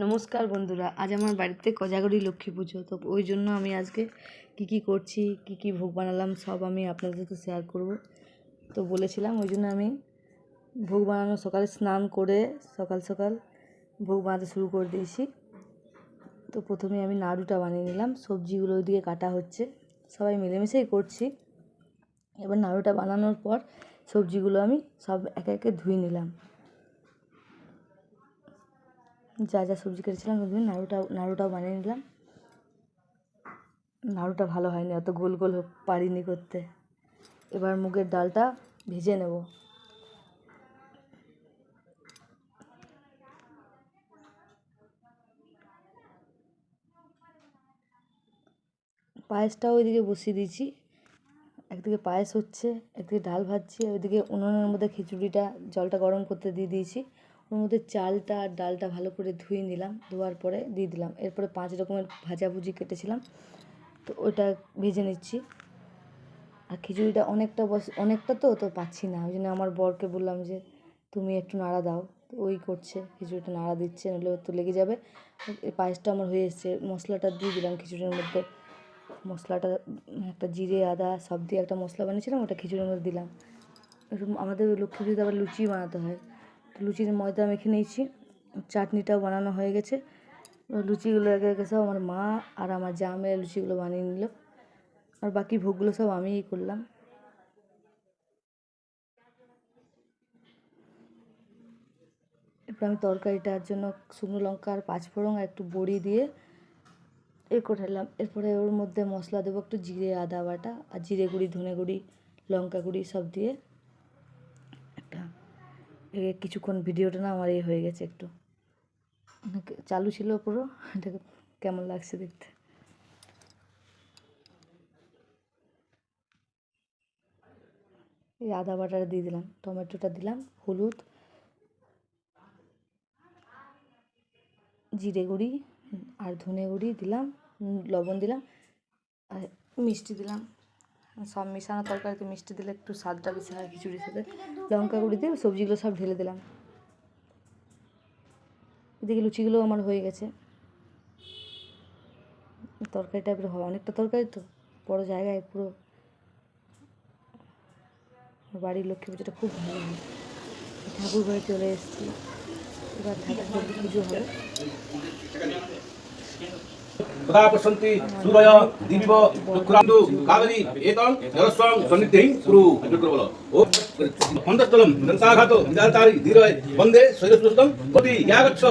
নমস্কার বন্ধুরা, আজ আমার বাড়িতে কোজাগরি লক্ষ্মী পুজো। তো ওই জন্য আমি আজকে কি করছি, কি ভোগ বানালাম সব আমি আপনাদের সাথে শেয়ার করব। তো বলেছিলাম ওই জন্য আমি ভোগ বানানো সকালে স্নান করে সকাল সকাল ভোগ বানাতে শুরু করে দিয়েছি। তো প্রথমে আমি নাড়ুটা বানিয়ে নিলাম, সবজিগুলো ওইদিকে কাটা হচ্ছে, সবাই মিলেমিশেই করছি। এবার নাড়ুটা বানানোর পর সবজিগুলো আমি সব একে একে ধুয়ে নিলাম, যা যা সবজি কেটেছিলাম ওই নাড়ুটাও বানিয়ে নিলাম। নাড়ুটা ভালো হয়নি, অত গোল গোল পারিনি করতে। এবার মুগের ডালটা ভেজে নেব। পায়েসটাও ওইদিকে বসিয়ে দিয়েছি, একদিকে পায়েস হচ্ছে, একদিকে ডাল ভাজছি, ওইদিকে উনুনের মধ্যে খিচুড়িটা জলটা গরম করতে দিয়ে দিয়েছি। ওর মধ্যে চালটা আর ডালটা ভালো করে ধুয়ে নিলাম, ধোয়ার পরে দিয়ে দিলাম। এরপরে 5 রকমের ভাজাভুজি কেটেছিলাম, তো ওইটা ভেজে নিচ্ছি। আর খিচুড়িটা অনেকটা তো পাচ্ছি না, ওই জন্য আমার বরকে বললাম যে তুমি একটু নাড়া দাও। তো ওই করছে, খিচুড়িটা নাড়া দিচ্ছে, নাহলে তো লেগে যাবে। এই পায়েসটা আমার হয়ে এসছে। মশলাটা দিয়ে দিলাম খিচুড়ির মধ্যে, মশলাটা একটা জিরে আদা সব দিয়ে একটা মশলা বানিয়েছিলাম, ওটা খিচুড়ির মধ্যে দিলাম। আমাদের লক্ষ্মী পুজোতে আবার লুচি বানাতে হয়, তো লুচির ময়দা মেখে নিয়েছি। চাটনিটাও বানানো হয়ে গেছে। লুচিগুলো একে একে সব আমার মা আর আমার যা মেয়ে লুচিগুলো বানিয়ে নিল, আর বাকি ভোগগুলো সব আমিই করলাম। এরপর আমি তরকারিটার জন্য শুকনো লঙ্কা আর 5 ফোড়ন আর একটু বড়ি দিয়ে করে নিলাম। এরপরে ওর মধ্যে মশলা দেবো, একটু জিরে আদা বাটা আর জিরে গুঁড়ি, ধনে গুঁড়ি, লঙ্কা গুঁড়ি সব দিয়ে একটা কিছুক্ষণ ভিডিওটা না আমার হয়ে গেছে, একটু চালু ছিল পুরো। এটাকে কেমন লাগছে দেখতে। এই আদা বাটাটা দিয়ে দিলাম, টমেটোটা দিলাম, হলুদ, জিরে গুঁড়ি আর ধনে গুঁড়ি দিলাম, লবণ দিলাম আর মিষ্টি দিলাম। সব মেশানো তরকারিতে মিষ্টি দিলে একটু স্বাদটা বেশি হয় খিচুড়ির সাথে। লঙ্কা গুঁড়ি দিয়ে সবজিগুলো সব ঢেলে দিলাম। এদিকে লুচিগুলো আমার হয়ে গেছে। তরকারিটা এবার হবে, অনেকটা তরকারি তো বড় জায়গায় পুরো। বাড়ির লক্ষ্মী পুজোটা খুব ভালো হয়। ঠাকুর ঘরে চলে এসেছি, এবার ঠাকুর পুজো হবে। तथा पश्यन्ति सूरय दिविव चक्षुरान्दु कावेरी एतं जलस्वं सन्निधिं कुरु अग्रकुल ओ पन्दस्थलं दन्ताघातो विदातारि धीरय वन्दे शैलसुतं गति यागच्छ